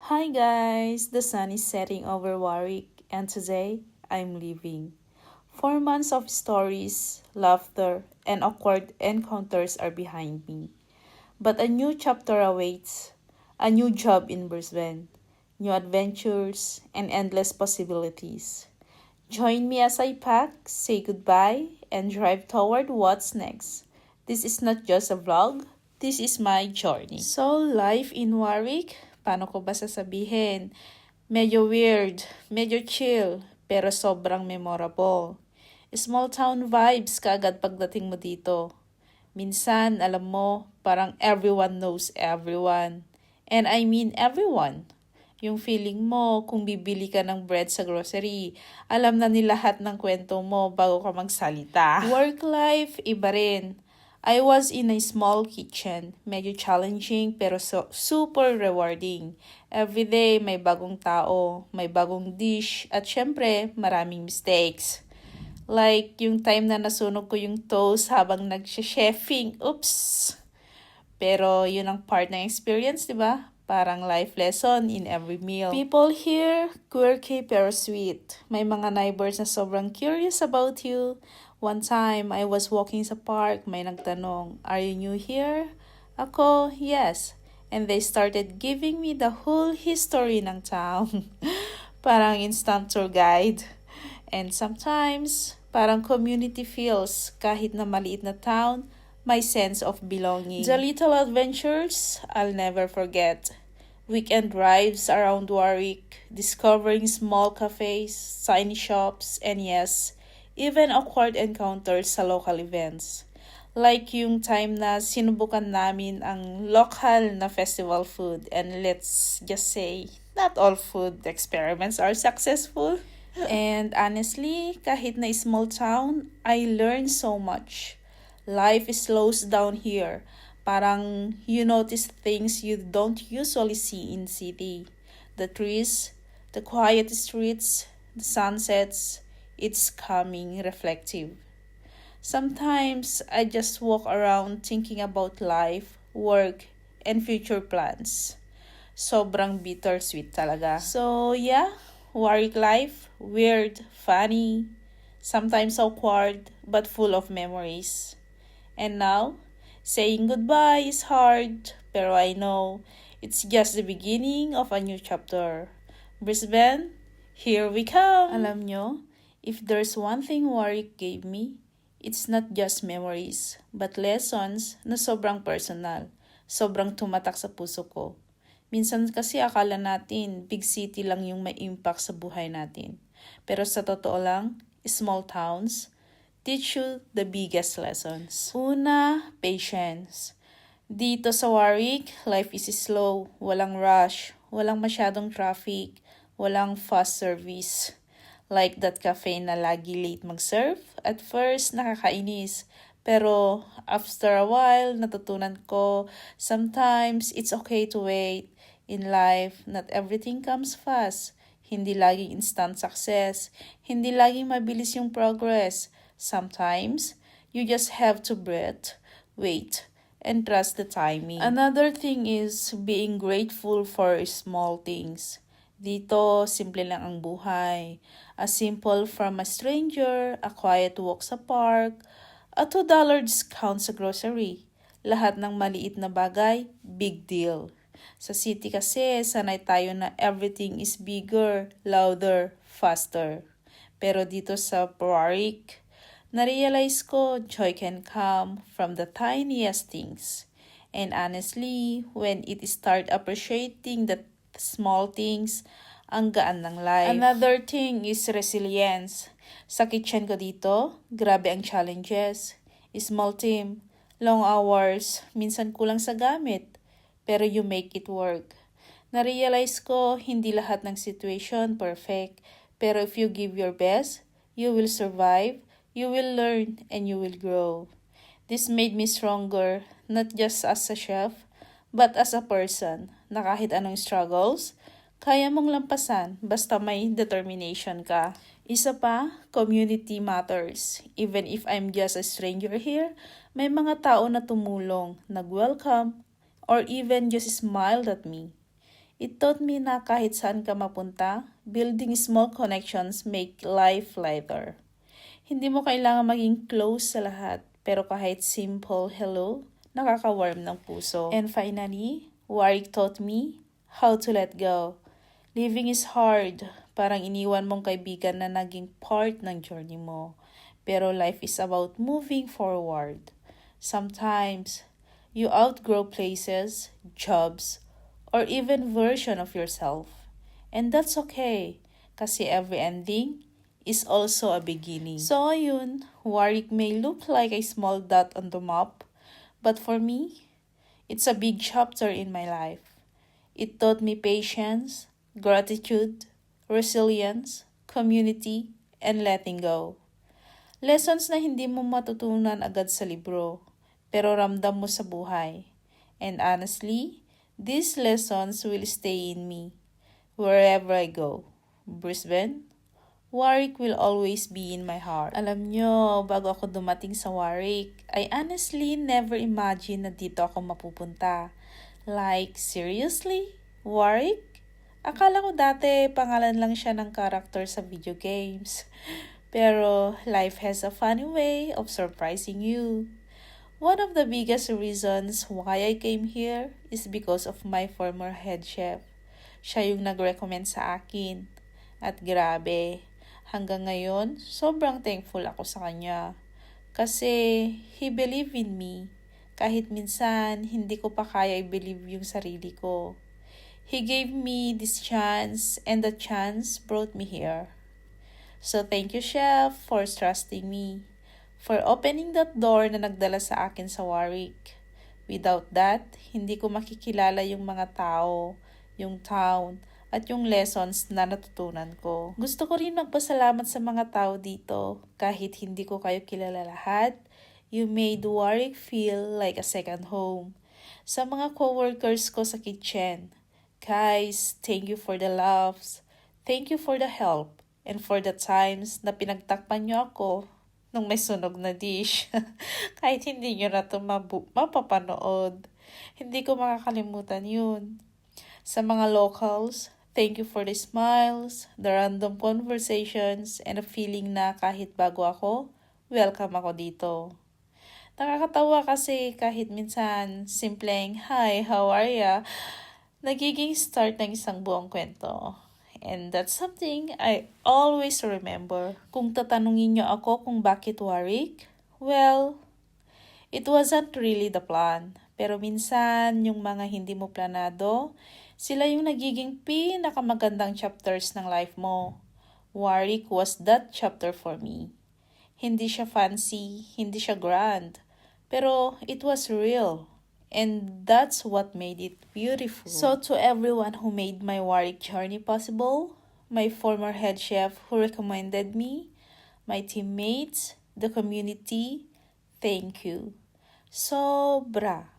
Hi guys, the sun is setting over Warwick and today I'm leaving. 4 months of stories, laughter, and awkward encounters are behind me. But a new chapter awaits, a new job in Brisbane, new adventures, and endless possibilities. Join me as I pack, say goodbye, and drive toward what's next. This is not just a vlog, this is my journey. So, life in Warwick, paano ko ba sasabihin? Medyo weird, medyo chill, pero sobrang memorable. Small town vibes kaagad pagdating mo dito. Minsan, alam mo, parang everyone knows everyone. And I mean everyone. Yung feeling mo kung bibili ka ng bread sa grocery, alam na ni lahat ng kwento mo bago ka magsalita. Work life, iba rin. I was in a small kitchen. Medyo challenging pero super rewarding. Every day may bagong tao, may bagong dish, at syempre maraming mistakes. Like yung time na nasunog ko yung toast habang nag-chefing. Oops! Pero yun ang part ng experience, di ba? Parang life lesson in every meal. People here, quirky pero sweet. May mga neighbors na sobrang curious about you. One time, I was walking sa park, may nagtanong, "Are you new here?" Ako, "Yes." And they started giving me the whole history ng town. Parang instant tour guide. And sometimes, parang community feels kahit na maliit na town, my sense of belonging. The little adventures I'll never forget. Weekend drives around Warwick, discovering small cafes, tiny shops, and yes, even awkward encounters sa local events. Like yung time na sinubukan namin ang local na festival food and let's just say, not all food experiments are successful. And honestly, kahit na small town, I learned so much. Life slows down here. Parang you notice things you don't usually see in city. The trees, the quiet streets, the sunsets, it's calming, reflective. Sometimes I just walk around thinking about life, work, and future plans. Sobrang bittersweet talaga. So yeah, Warwick life, weird, funny, sometimes awkward, but full of memories. And now, saying goodbye is hard, pero I know it's just the beginning of a new chapter. Brisbane, here we come! Alam nyo, if there's one thing Warwick gave me, it's not just memories, but lessons na sobrang personal, sobrang tumatak sa puso ko. Minsan kasi akala natin big city lang yung may impact sa buhay natin. Pero sa totoo lang, small towns teach you the biggest lessons. Una, patience. Dito sa Warwick, life is slow, walang rush, walang masyadong traffic, walang fast service. Like that cafe na lagi late mag-serve, at first nakakainis. Pero after a while, natutunan ko, sometimes it's okay to wait. In life, not everything comes fast. Hindi laging instant success. Hindi laging mabilis yung progress. Sometimes, you just have to breathe, wait, and trust the timing. Another thing is being grateful for small things. Dito, simple lang ang buhay. A simple from a stranger, a quiet walk sa park, a $2 discount sa grocery. Lahat ng maliit na bagay, big deal. Sa city kasi, sanay tayo na everything is bigger, louder, faster. Pero dito sa Warwick, na-realize ko joy can come from the tiniest things. And honestly, when it start appreciating the small things, ang gaan ng life. Another thing is resilience. Sa kitchen ko dito, grabe ang challenges. Small team, long hours, minsan kulang sa gamit, pero you make it work. Na-realize ko, hindi lahat ng situation perfect, pero if you give your best, you will survive, you will learn, and you will grow. This made me stronger, not just as a chef, but as a person, na kahit anong struggles, kaya mong lampasan basta may determination ka. Isa pa, community matters. Even if I'm just a stranger here, may mga tao na tumulong, nag-welcome, or even just smiled at me. It taught me na kahit saan ka mapunta, building small connections make life lighter. Hindi mo kailangan maging close sa lahat, pero kahit simple hello, nakaka-warm ng puso. And finally, Warwick taught me how to let go. Living is hard, parang iniwan mong kaibigan na naging part ng journey mo. Pero life is about moving forward. Sometimes, you outgrow places, jobs, or even version of yourself. And that's okay, kasi every ending is also a beginning. So ayun, Warwick may look like a small dot on the map, but for me, it's a big chapter in my life. It taught me patience, gratitude, resilience, community, and letting go. Lessons na hindi mo matutunan agad sa libro, pero ramdam mo sa buhay. And honestly, these lessons will stay in me wherever I go. Brisbane, Warwick will always be in my heart. Alam nyo, bago ako dumating sa Warwick, I honestly never imagined na dito ako mapupunta. Like, seriously? Warwick? Akala ko dati pangalan lang siya ng character sa video games. Pero life has a funny way of surprising you. One of the biggest reasons why I came here is because of my former head chef. Siya yung nag-recommend sa akin. At grabe, hanggang ngayon, sobrang thankful ako sa kanya. Kasi he believed in me. Kahit minsan, hindi ko pa kaya i-believe yung sarili ko. He gave me this chance and the chance brought me here. So thank you, Chef, for trusting me. For opening that door na nagdala sa akin sa Warwick. Without that, hindi ko makikilala yung mga tao, yung town, at yung lessons na natutunan ko. Gusto ko rin magpasalamat sa mga tao dito. Kahit hindi ko kayo kilala lahat, you made Warwick feel like a second home. Sa mga co-workers ko sa kitchen, guys, thank you for the loves. Thank you for the help. And for the times na pinagtakpan nyo ako nung may sunog na dish. Kahit hindi nyo na ito mapapanood. Hindi ko makakalimutan yun. Sa mga locals, thank you for the smiles, the random conversations, and a feeling na kahit bago ako, welcome ako dito. Nakakatawa kasi kahit minsan simpleng, "Hi, how are ya?" nagiging start ng isang buong kwento. And that's something I always remember. Kung tatanungin niyo ako kung bakit Warwick, well, it wasn't really the plan. Pero minsan, yung mga hindi mo planado, sila yung nagiging pinakamagandang chapters ng life mo. Warwick was that chapter for me. Hindi siya fancy, hindi siya grand, pero it was real. And that's what made it beautiful. So to everyone who made my Warwick journey possible, my former head chef who recommended me, my teammates, the community, thank you. Sobra.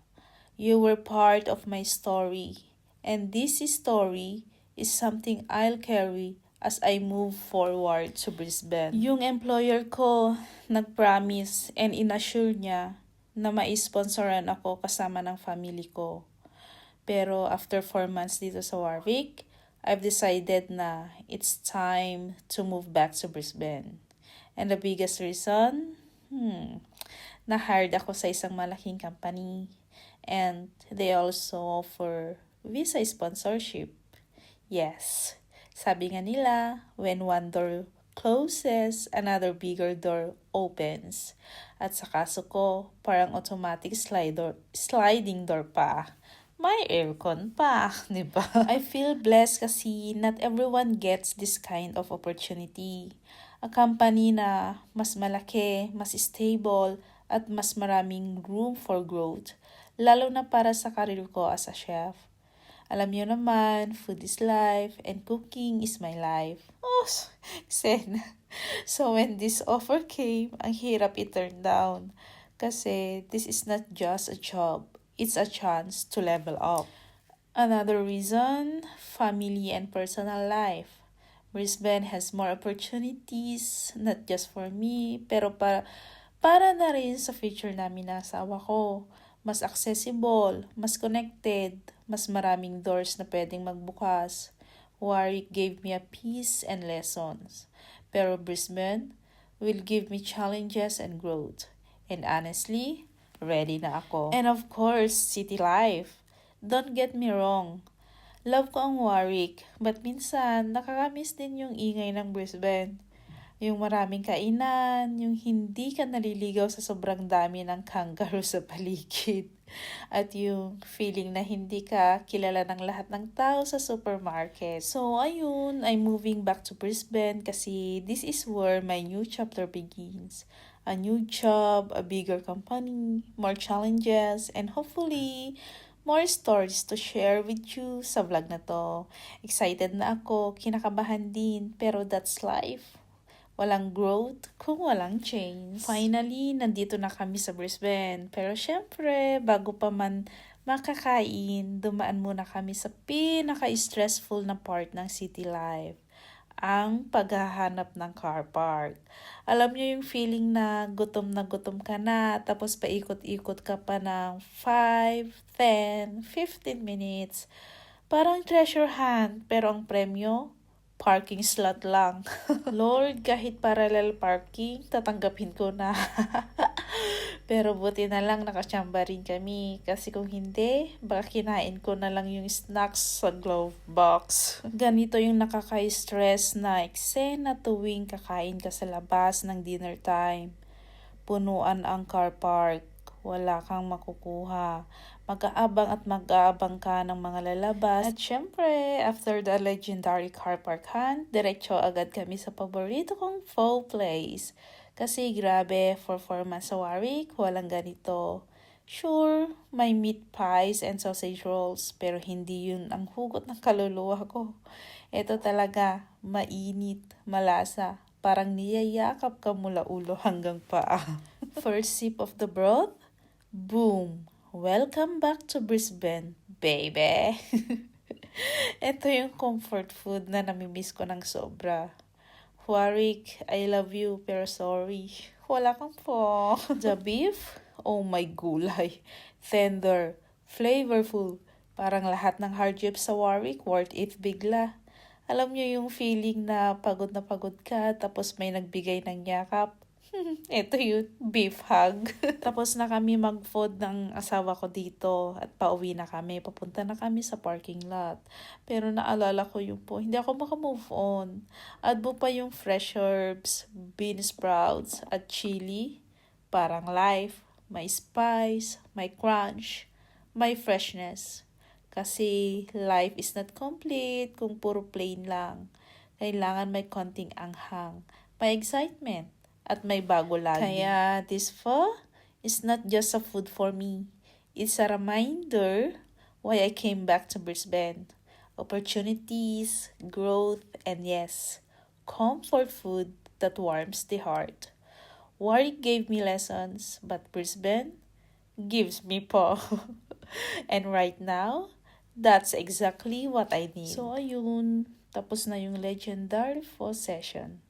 You were part of my story. And this story is something I'll carry as I move forward to Brisbane. Yung employer ko nag-promise and inassure niya na ma-sponsoran ako kasama ng family ko. Pero after 4 months dito sa Warwick, I've decided na it's time to move back to Brisbane. And the biggest reason? Na-hired ako sa isang malaking company. And they also offer visa sponsorship. Yes, sabi nga nila, when one door closes, another bigger door opens. At sa kaso ko, parang automatic sliding door pa. May aircon pa, di ba? I feel blessed kasi not everyone gets this kind of opportunity. A company na mas malaki, mas stable, at mas maraming room for growth. Lalo na para sa career ko as a chef. Alam niyo naman, food is life and cooking is my life. Oh, Sen. So when this offer came, ang hirap i-turn down. Kasi this is not just a job. It's a chance to level up. Another reason, family and personal life. Brisbane has more opportunities, not just for me, pero para na rin sa future namin ng asawa ko. Mas accessible, mas connected, mas maraming doors na pwedeng magbukas. Warwick gave me a peace and lessons. Pero Brisbane will give me challenges and growth. And honestly, ready na ako. And of course, city life. Don't get me wrong. Love ko ang Warwick, but minsan nakakamiss din yung ingay ng Brisbane. Yung maraming kainan, yung hindi ka naliligaw sa sobrang dami ng kangaroo sa paligid. At yung feeling na hindi ka kilala ng lahat ng tao sa supermarket. So ayun, I'm moving back to Brisbane kasi this is where my new chapter begins. A new job, a bigger company, more challenges, and hopefully more stories to share with you sa vlog na to. Excited na ako, kinakabahan din, pero that's life. Walang growth kung walang change. Finally, nandito na kami sa Brisbane. Pero syempre, bago pa man makakain, dumaan muna kami sa pinaka-stressful na part ng city life. Ang paghahanap ng car park. Alam niyo yung feeling na gutom ka na, tapos paikot-ikot ka pa ng 5, 10, 15 minutes. Parang treasure hunt, pero ang premyo, parking slot lang. Lord, kahit parallel parking, tatanggapin ko na. Pero buti na lang nakachamba rin kami. Kasi kung hindi, baka kinain ko na lang yung snacks sa glove box. Ganito yung nakaka-stress na eksena tuwing kakain ka sa labas ng dinner time. Punuan ang car park. Wala kang makukuha. Mag-aabang ka ng mga lalabas. At syempre, after the legendary car park hunt, diretso agad kami sa paborito kong pho place. Kasi grabe, for 4 months sa Warwick, walang ganito. Sure, may meat pies and sausage rolls, pero hindi yun ang hugot ng kaluluwa ko. Ito talaga, mainit, malasa, parang niyayakap ka mula ulo hanggang paa. First sip of the broth, boom! Welcome back to Brisbane, baby! Ito yung comfort food na namimiss ko ng sobra. Warwick, I love you pero sorry, wala kang po. The beef, oh my gulay. Tender, flavorful. Parang lahat ng hardships sa Warwick worth it bigla. Alam niyo yung feeling na pagod ka tapos may nagbigay ng yakap. Ito yun, beef hug. Tapos na kami mag-food ng asawa ko dito at pauwi na kami. Papunta na kami sa parking lot. Pero naalala ko yung po, hindi ako makamove on. Adbo pa yung fresh herbs, bean sprouts, at chili. Parang life. May spice, may crunch, may freshness. Kasi life is not complete kung puro plain lang. Kailangan may konting anghang, may excitement, at may bago lagi. Kaya this pho is not just a food for me. It's a reminder why I came back to Brisbane. Opportunities, growth, and yes, comfort food that warms the heart. Warwick gave me lessons, but Brisbane gives me pho. And right now, that's exactly what I need. So ayun, tapos na yung legendary pho session.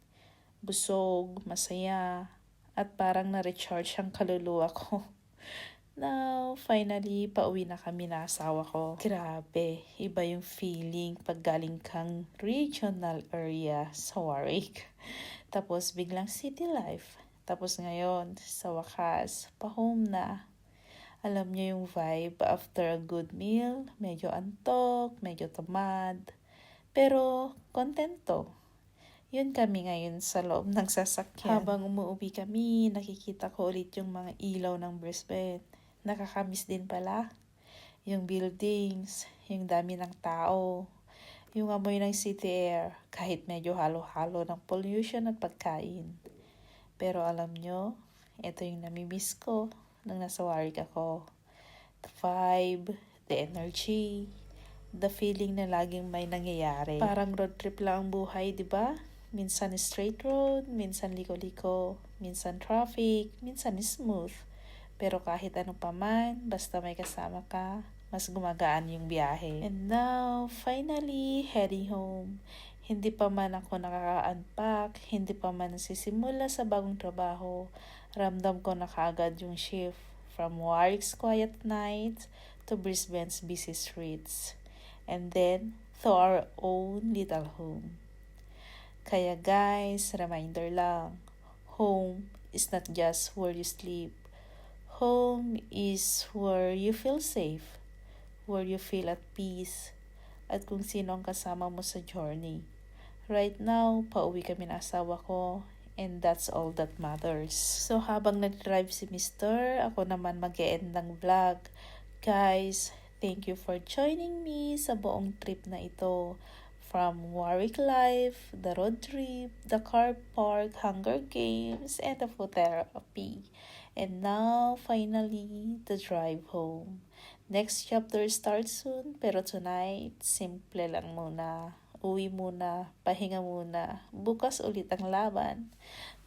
Busog, masaya, at parang na-recharge ang kaluluwa ko. Now, finally, pauwi na kami na asawa ko. Grabe, iba yung feeling pag galing kang regional area sa Warwick. Tapos biglang city life. Tapos ngayon, sa wakas, pa-home na. Alam niyo yung vibe after a good meal, medyo antok, medyo tamad, pero kontento. Yun kami ngayon sa loob ng sasakyan. Habang umuuwi kami, nakikita ko ulit yung mga ilaw ng Brisbane. Nakakamiss din pala. Yung buildings, yung dami ng tao, yung amoy ng city air, kahit medyo halo-halo ng pollution at pagkain. Pero alam nyo, ito yung namimiss ko nang nasa Warwick ako. The vibe, the energy, the feeling na laging may nangyayari. Parang road trip lang ang buhay, di ba? Minsan straight road, minsan liko-liko, minsan traffic, minsan smooth. Pero kahit ano pa man, basta may kasama ka, mas gumagaan yung biyahe. And now, finally, heading home. Hindi pa man ako nakaka-unpack, hindi pa man nasisimula sa bagong trabaho, ramdam ko na kaagad yung shift. from Warwick's quiet night to Brisbane's busy streets, and then to our own little home. Kaya guys, reminder lang, home is not just where you sleep. Home is where you feel safe, where you feel at peace, at kung sino ang kasama mo sa journey. Right now, pauwi kami ng asawa ko, and that's all that matters. So habang nag-drive si Mr., ako naman mag-e-end ng vlog. Guys, thank you for joining me sa buong trip na ito. From Warwick Life, the road trip, the car park, Hunger Games, and the food therapy. And now, finally, the drive home. Next chapter starts soon, pero tonight, simple lang muna. Uwi muna, pahinga muna. Bukas ulit ang laban.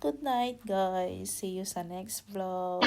Good night, guys. See you sa next vlog.